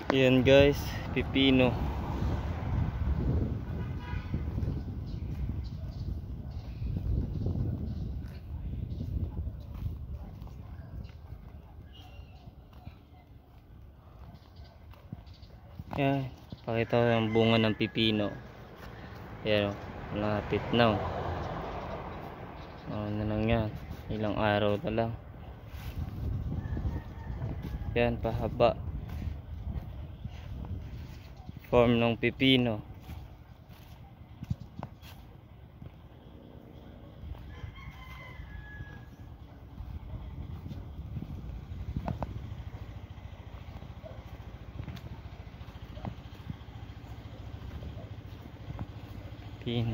Yan guys, pipino. Yan, pakita ko yung bunga ng pipino. Yan, malapit na. Ano lang yan, ilang araw na lang. Yan, pahaba. Form ng pipino. Pino.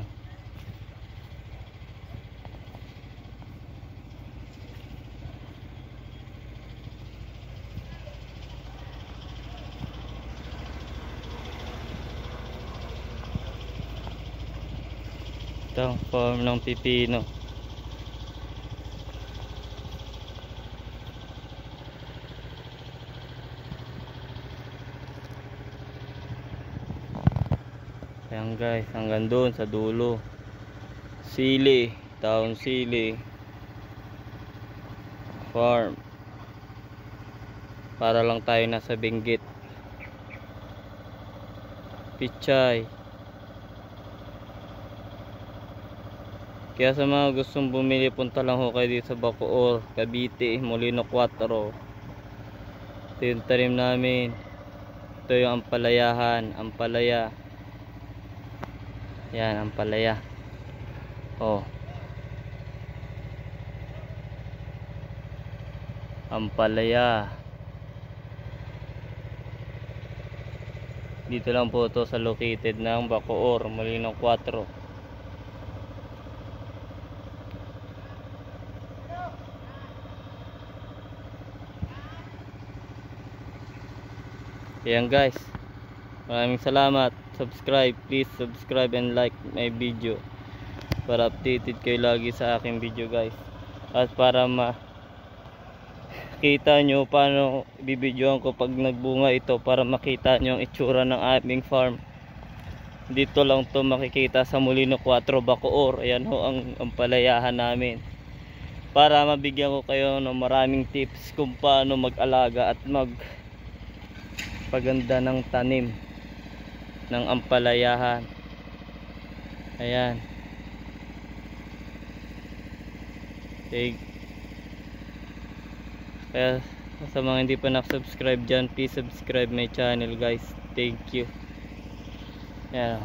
Ito ang form ng pipino. Ayan guys, hanggang doon sa dulo. Sili, taon sili. Farm. Para lang tayo nasa Benguet. Pichay. Kaya sa mga gustong bumili, punta lang ho kayo dito sa Bacoor, Cavite, Molino 4. Ito yung tanim namin. Ito yung ampalayahan, ampalaya. Yan, ampalaya. Oh. Ampalaya. Dito lang po ito sa located ng Bacoor, Molino 4. Ayan guys, maraming salamat. Subscribe, please subscribe and like my video para updated kayo lagi sa aking video guys, at para makita nyo paano bibidyoan ko pag nagbunga ito, para makita nyo ang itsura ng aming farm. Dito lang to makikita sa Molino 4, Bacoor. Ayan ho ang ampalayahan namin, para mabigyan ko kayo ng maraming tips kung paano mag-alaga at paganda ng tanim ng ampalayahan. Ayan. Okay. Kaya sa mga hindi pa nakasubscribe dyan, please subscribe my channel guys. Thank you. Ayan.